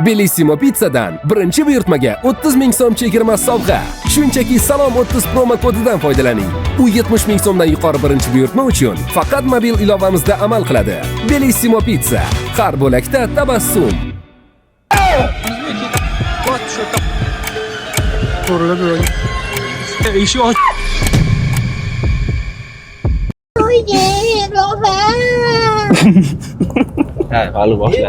Bellissimo Pizza'dan birinchi buyurtmaga 30 ming so'm chegirma sovg'a. Shunchaki Salom 30 promo kodidan foydalaning. U 70 ming so'mdan yuqori birinchi buyurtma uchun faqat mobil ilovamizda amal qiladi. Bellissimo Pizza. Har bo'lakda tabassum. Hali boshla.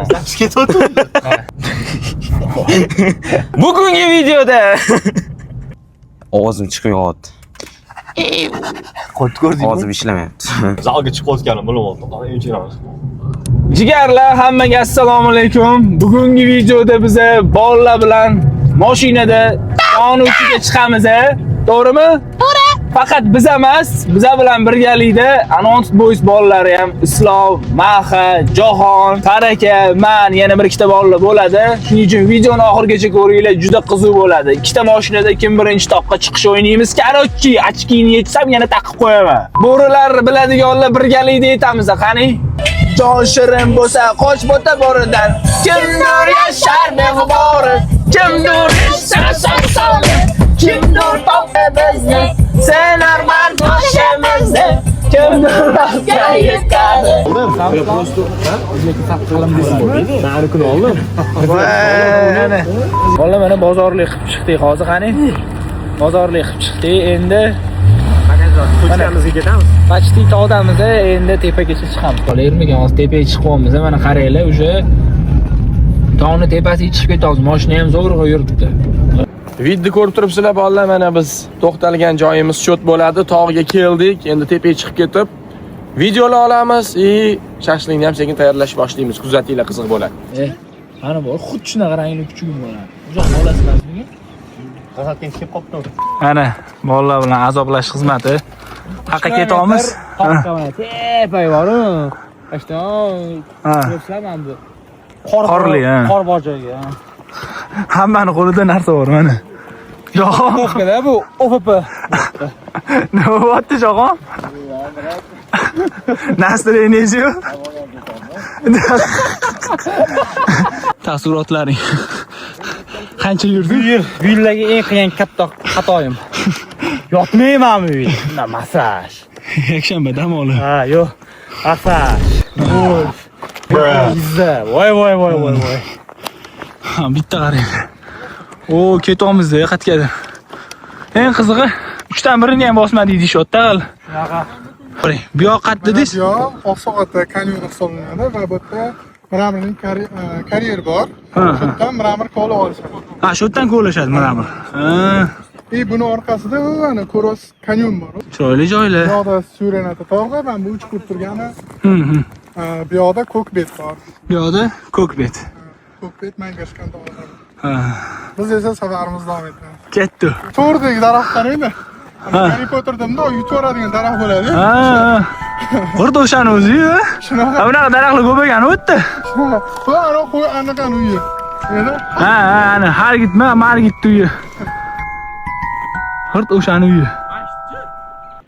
Bugungi videoda ovozim chiqmayapti. Ovozim ishlamayapti. Zalga chiqayotganim bilmayapman. Jigarlar, hammaga assalomu alaykum. Bugungi videoda biza bolalar bilan mashinada qonunchiga chiqamiz, to'g'rimi? To'g'ri. Faqat biz emas, biza bilan birgalikda Anonst Boys bolalari ham Islom, Maha, Jahon, Taraka, men yana bir ikkita bolalar bo'ladi. Shuning uchun videoni oxirigacha ko'ringlar, juda qiziq bo'ladi. Ikkita mashinada kim birinchi toqqa chiqish o'ynaymiz. Qarochi, ochkini yetsam yana taqib qo'yaman. Bo'rilar biladiganlar birgalikda aytamiz, qani? Jon shirin bo'lsa, qoch bo'ta boridan. Kimdir yashar beg'ubori, kimdir yashar kimdir topdi bizni, sen arman boshimizni, kimdir rostga yetadi. Bola mana bozorlik qilib chiqdik hozir, qani? Bozorlik qilib chiqdik, endi ko'chamizga ketamiz. Почти tog'damiz, endi tepagacha chiqamiz. Qolayermikan, hozir tepaga chiqyapmiz. Mana qaranglar, o'sha tog'ning tepasiga chiqib ketamiz. Mashina ham zo'rg'a yuribdi. Videoni ko'rib turibsizlar bolalar, mana biz to'xtalgan joyimiz shot bo'ladi. Tog'ga keldik. Endi tepaga chiqib ketib videolar olamiz. Shashlikni ham sekin tayyorlash boshlaymiz. Kuzatinglar, qiziq bo'ladi. Mana bu xuddi shunaqa rangli kuchugim bo'ladi. Uzoq bolasi emasmi? G'azatga kelib qopdi. Mana bolalar bilan azoblash xizmati. Haqqa ketamiz. Tepay boru. Ashton. Ko'rsalaman bu. Qorli, ha. Qor bor joyga. Hammani qo'lida narsa bor mana. Jahon. To'xtada bu OFP. Nima bo'lyapti Jahon? Настроение-yu? Taassurotlaring. Qancha yurdi? Bu yildagi eng qiyin katta xatoyim. Yotmaymanmi bu yer? Masaj. Yakshanba dam olib. Ha, yo'q. Masaj. Golf. Izza. Voy. Ha, bitta qarang. O, ketyapmiz-da, qayerga? Eng qizig'i, 3 dan birini ham bosmadik deyapti hali. Shunaqa. Qarang, bu yoq qayerda deysiz? Bu yoq Oqsoqotda kanyon hisoblanadi va bu yerda Miramirning karyer bor. Shu yerdan Miramir ko'la olishadi. Ha, shu yerdan ko'lashadi Miramir. Ha. Buni orqasida mana Koros kanyon bor. Chiroyli joylar. Bu yoqda Surenata tog'i va bu uch ko'p turgani. Bu yoqda Ko'kbet bor. Bu yoqda Ko'kbet. Ko'kbet Mangashkan tog'lari. Ha. Biz esa safarimiz davom etamiz. Ketdi. To'rdagi daraxt qarangda. Harry Potterda yutoradigan daraxt bo'ladi. Ha. Xuddi o'shani o'zi-yu. Shunaqa. Bunaqa daraxtlar ko'paygan o'tdi. Bu ana qo'y anaqani uyi. Ha, ana har gitma, mar gitdi uyi. Xuddi o'shani uyi.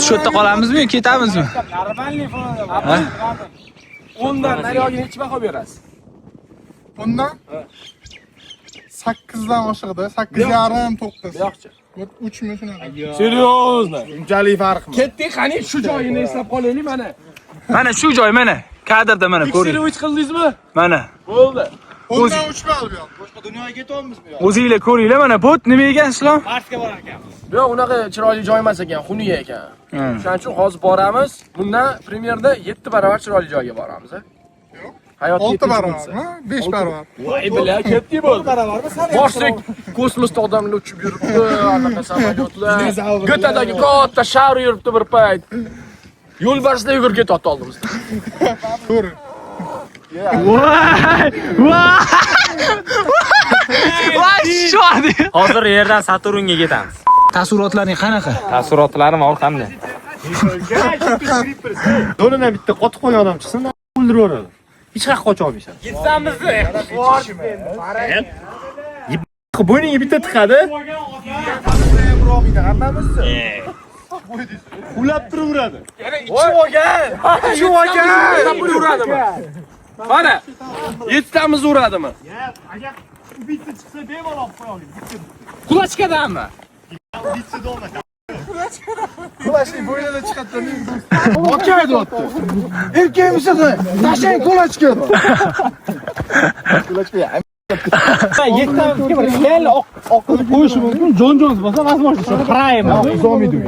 Shu yerda qolamizmi, ketamizmi? Narbanli falan. 10 dan naryoqqa necha baho berasiz? Bundan 8dan oshiqda, 8,5 9. Yo'qchi. 3 ming shunaqa. Seriozno. Unchalik farq yo'q. Ketdik, qani shu joyini eslab qolaylik mana. Mana shu joy mana. Kadrda mana ko'ring. Selfie qildingizmi? Mana. Bo'ldi. Ondan 3 bal bu yoq. Boshqa dunyoga ketyapmiz bu yoq. O'zingizlar ko'ringlar mana bu nima ekan Islom? Marsga borar ekanmiz. Yo'q, unaqa chiroyli joy emas ekan, xunuk ekan. Shuning uchun hozir boramiz. Bundan primerda 7 barobar chiroyli joyga boramiz, a? Yo'q. Hayot 6 barobarmi? 5 barobar. Voy, bila, ketdik bo'ldi. Barobarmi? Boshlik kosmosda odamlar uchib yuribdi, anaqa samolyotlar. Go'tadagi katta shar yuribdi bir payt. Yo'lbarsda yugurib ketyapti oldimizda. To'g'ri. Voy, shodi. Hozir yerdan Saturnga ketamiz. Taassurotlaring qanaqa? Taassurotlarim orqamda. Do'nidan bitta qotib qo'ygan odam chiqsin, o'ldirib yuboradi. Hech qayerga qocha olmaysan. Gitsamiz. Bo'yniga bitta tiqadi. Ulab turaveradi. Yana ichib olgan. Ichib olgan. Uradimi? Mana 7 tamiz uradimi? Kulachkadanmi? Kulachli bo'ynida chiqadi. Okey deyapti. Erkakmisiz? Tashlang kulachkani. Yetti bir xiyal oqilib qo'yishi mumkin. Jon Jons bo'lsa, возможно, shu prime. Zo'midi u.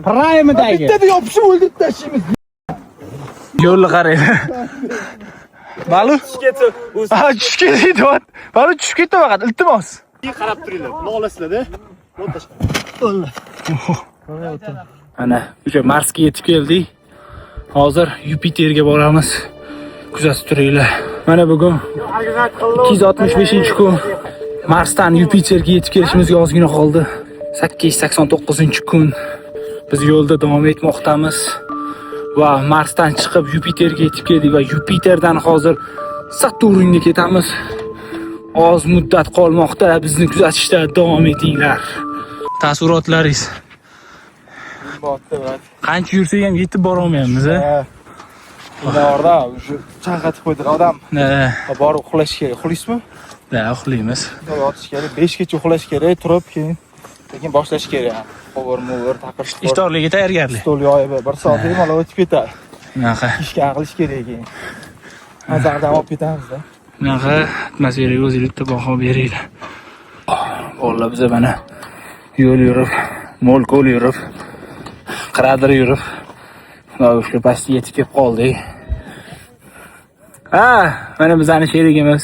Prime'dagi. Bitta yopishib o'ldirib tashlaymiz. Yo'lni qarang. Balu tushib ketdi. Ha, tushib ketdi. Balu tushib ketdi faqat iltimos. Qarab turinglar. Quloq olasizlar-da. Ana, o'sha Marsga yetib keldik. Hozir Yupiterga boramiz. Kuzatib turinglar. Mana bugun 265-kun Marsdan Yupiterga yetib kelishimizga ozgina qoldi. 889-kun biz yo'lda davom etmoqdamiz va Marsdan chiqib Yupiterga yetib keldik va Yupiterdan hozir Saturnga ketamiz. Oz muddat qolmoqda, bizni kuzatishda davom etinglar. Taassurotlaringiz qancha yursak ham yetib bora olmayapmiz, a? Ularda shu chaqatib qo'ydi odam. Borib uxlash kerak. Uxlaysizmi? Da, uxlaymiz. Yotish kerak. 5 gacha uxlash kerak, turib keyin lekin boshlash kerak. Qo'g'ir-mo'g'ir taqirish. Iftorlikka tayyorgarlik. Stol yoyib, 1 soat bemalol o'tib ketadi. Bunaqa. Ishga qilish kerak keyin. Nazardan olib ketamiz-da. Bunaqa atmosferaga o'zingizga baho beringlar. Bolalar biz mana yo'l yurib, mo'l ko'l yurib, qiradir yurib, o'sha pastga yetib kelib qoldik. Ha, mana bizning sherigimiz.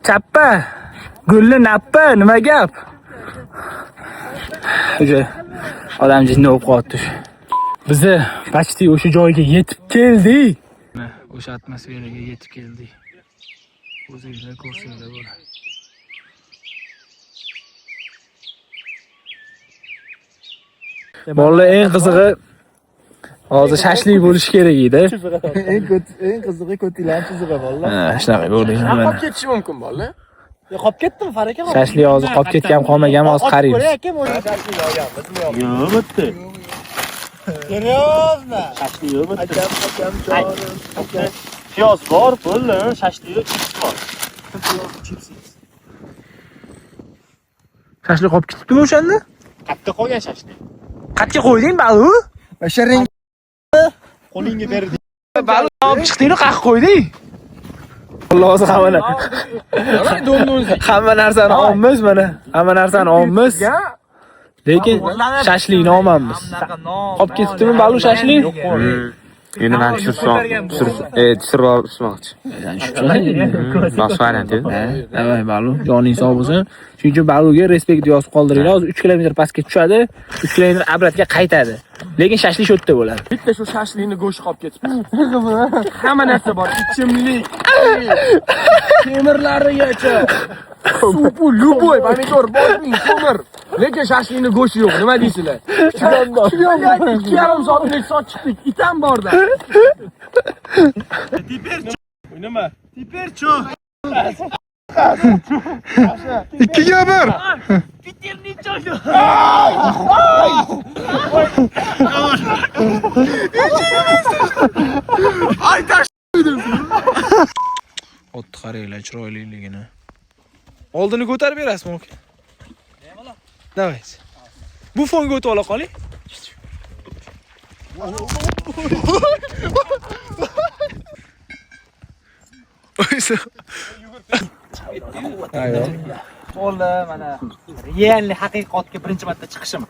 Chappa, gulli nappa, nima gap? O'sha odam jinni bo'lib qoldi. Bizi почти o'sha joyga yetib keldik. O'sha atmosferaga yetib keldik. O'zingizlar ko'rsanglar bo'ladi. Bolalar eng qizig'i hozir shashlik bo'lishi kerak edi. Eng qizig'i ko'tinglar chizig'i bolalar. Ha, shunaqa bo'lishi Qolib kerak. ketishi mumkin bolalar. Qolib ketdimi, Faraka? Shashlik hozir qolib ketgan, qolmagan hozir qaraymiz. Yo'q, bitta. Seriozmi? Shashlik yo'q, bitta. Akam. Piyoz bor, bo'ldi. Shashlik yo'q, chips bor. Shashlik qolib ketibdimi o'shanda? Qayerda qolgan shashlik? Qatga qo'yding balu? O'sha rang Qo'lingga berdi. Balu olib chiqdingmi, qayerga qo'yding? Alloh o'zi hamma narsani olamiz mana. Hamma narsani olamiz. Lekin shashlikni olmaymiz. Qolib ketibdimi balu shashlik? Endi men tushirib olmoqchi. Bosh variant edi. Davay balu, joning sog' bo'lsin. Shuning uchun baluga respekt yozib qoldiringlar. Hozir 3 kilometr pastga tushadi, 3 kilometr obratga qaytadi. Lekin shashlik shu yerda bo'ladi. Bitta shu shashlikni go'shti qolib ketibdi. Hamma narsa bor, ichimlik, temirlarigacha. Supu, любой, pomidor, boshning ko'mir. Lekin shashlikni go'shti yo'q. Nima deysizlar? Kuchgan bor. 2,5 soatlik sot chiqdik. Itam borda. Nima? Tipercho. 2ga 1. Otni qaranglar, chiroyliligini. Oldini ko'tarib berasizmi? Davay. Bu fonga o'tib ola qoling. Bo'ldi, mana realni haqiqatga birinchi marta chiqishim.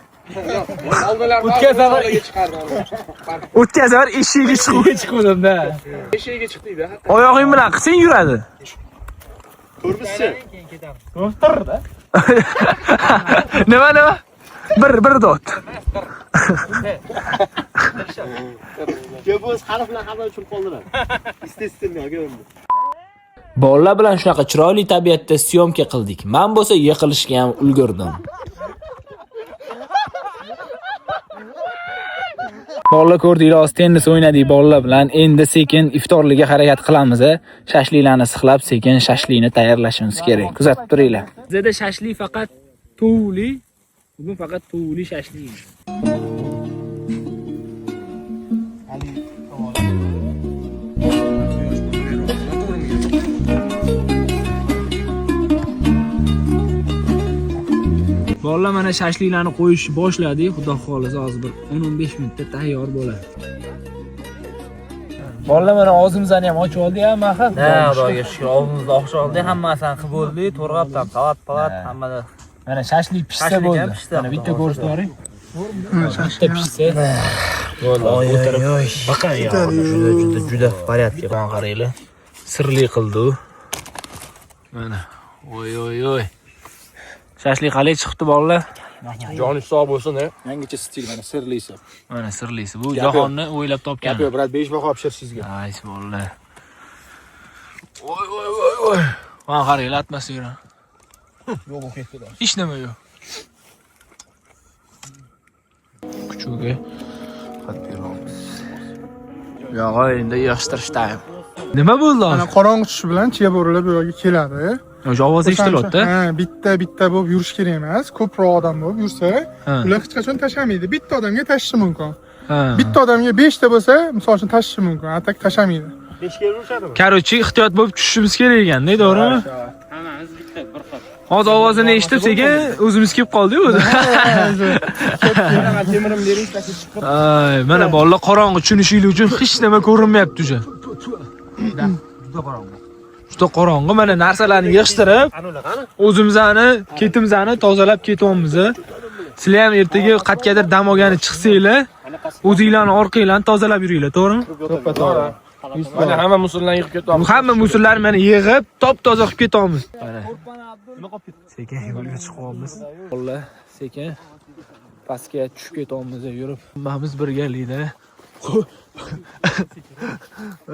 O'tkazar eshigiga chiqdim-da. Eshigiga chiqdik-da. Oyog'ing bilan qilsang yuradi. Ko'rmisiz? To'xtirda. Nima? Bir dot. Ko'p harflar hamma uchun qoldilar. Естественно, ko'rindi. Bolalar bilan shunaqa chiroyli tabiatda syomka qildik. Men bo'lsa yiqilishga ham ulgurdim. Bolalar ko'rdinglar, hozir tennis o'ynadik bolalar bilan. Endi sekin iftorlikka harakat qilamiz. Shashliklarni sixlab, sekin shashlikni tayyorlashimiz kerak. Kuzatib turinglar. Bizda shashlik faqat tovli. Bugun faqat tovli shashlik. Bolalar mana shashliklarni qo'yish boshladik. Xudo xolisa hozir bir 10-15 minutda tayyor bo'ladi. Bolalar mana og'zimizni ham ochib oldik, ha, maha. Ha, Xudoga shukur, og'zimizni ochib oldik, hammasini qilib bo'ldik, to'rg'abdan salat, hammada. Mana shashlik pishsa bo'ldi. Mana bitta ko'rsatib yuboring. Bitta pishsa. Bo'ldi. O'tirib baqay juda порядке. Mana qaranglar. Sirli qildi u. Mana. Oy. Shashlik qalay chiqibdi bolalar? Joni sog' bo'lsin, ha. Yangicha stil mana sirlisi. Mana sirlisi. Bu jahonni o'ylab topgan. Gap yo'q, brat, 5 baho pishir sizga. Ay, bolalar. Oy. Mana qaranglar atmosfera. Yo'q, bu ketdi. Hech nima yo'q. Kuchuga qat beramiz. Yo'q, endi yig'ishtirish time. Nima bo'ldi? Mana qorong'i tushish bilan chiya bo'rilib bu yerga keladi. O'sha ovoz eshitilyapti. Ha, bitta bo'lib yurish kerak emas. Ko'proq odam bo'lib yursa, ular hech qachon tashamaydi. Bitta odamga tashishi mumkin. Bitta odamga 5 ta bo'lsa, misol uchun tashishi mumkin. Atak tashamaydi. 5 ga urishadimi? Korоче, ehtiyot bo'lib tushishimiz kerak ekan, to'g'rimi? Hammamiz bitta bir xil. Hozir ovozini eshitib sekin o'zimiz kelib qoldik o'zi. Temirim bering, taklif chiqib. Ay, mana bolalar qorong'i tushunishinglar uchun hech nima ko'rinmayapti o'sha. Juda qorong'i. Mana narsalarni yig'ishtirib, o'zimizni, ketimizni tozalab ketyapmiz. Sizlar ham ertaga qatgadir dam olgani chiqsanglar, o'zinglarni orqanglarni tozalab yuringlar, to'g'rimi? To'g'ri. Mana hamma musullarni yig'ib ketyapmiz. Hamma musullarni mana yig'ib, top-toza qilib ketyapmiz. Mana. Sekin yo'lga chiqyapmiz. Bolalar, sekin pastga tushib ketyapmiz yurib. Hammamiz birgalikda.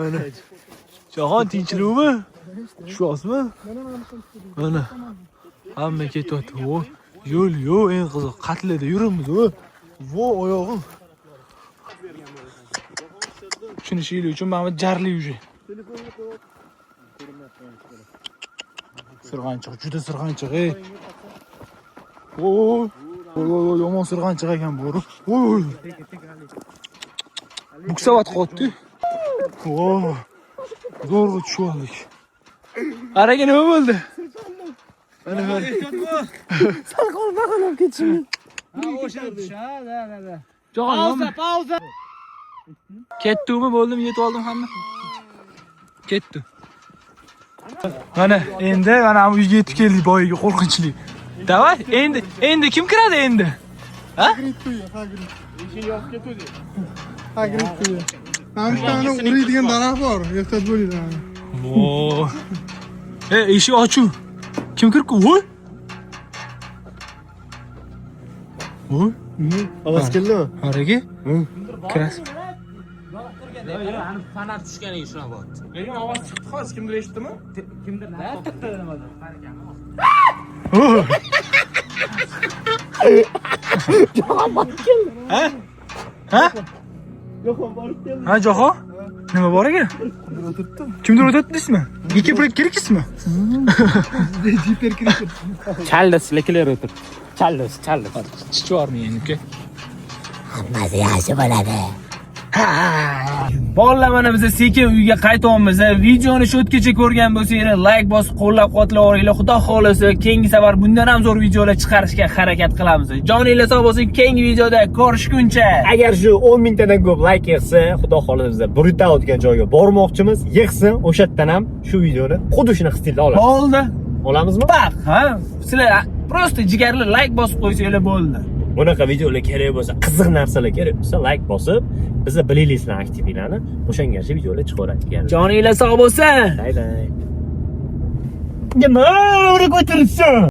Mana. Jahon tinchlikmi? Tushyapsizmi? Mana. Hamma ketyapti. Yo'l yo'q, eng qiziq qatlida yuramiz. Vo, oyog'im. Tushunishinglar uchun mana jarli уже. Sirg'anchiq, juda sirg'anchiq, ey. Oy, yomon sirg'anchiq ekan bu. Oy. Buksavat qotdi. Voy. Zo'rg'a tushib oldik. Qaraga nima bo'ldi? Mana bor. Sarqol baqalab ketishmi? Ha, o'sha tush, ha, da. Pauza. Ketdimi, bo'ldim, yetib oldim hamma. Ketdi. Mana endi mana bu uyga yetib keldik boyiga qo'rqinchli. Davay, endi kim kiradi endi? Ha? Eshik yopib ketdi. Agritdi. Mana uriydigan daraxt bor, ehtiyot bo'linglar. Voy. Eshik ochuv. Kim kirib? Voy. Voy. Ovoz keldimi? Qaraga? Kiras. Fanar tushganiga shuna bo'ldi. Lekin ovoz chiqdi, hozir kimdir eshitdimi? Kimdir Ha? Ha, Jahon? Nima bor ekan? Kimdir o'tibdi desmi? Ikki pul kirikismi? Chaldas lekilar o'tir. Chaldas. Chichorni endi. Hammasi yaxshi bo'ladi. Bolalar mana biz sekin uyga qaytyapmiz. Videoni shotgacha ko'rgan bo'lsanglar, like bosib qo'llab-quvvatlayveringlar. Xudo xolisa, keyingi safar bundan ham zo'r videolar chiqarishga harakat qilamiz. Joninglar sog' bo'lsin, keyingi videoda ko'rishguncha. Agar shu 10 mingtadan ko'p like yig'sa, Xudo xolisa brutal o'tgan joyga bormoqchimiz. Yig'sin, o'sha yerdan ham shu videoni xuddi shuna stilda olamiz. Bo'ldi. Olamizmi? Bak, ha? Sizlar prosta jigarli like bosib qo'ysanglar bo'ldi. Bunaqa videolar kerak bo'lsa, qiziq narsalar kerak bo'lsa, like bosib, bizni playlistni aktivinglarni o'shangacha videolar chiqaradigan. Joninglar sog' bo'lsin. Day. Nima o'rib o'tiribsan?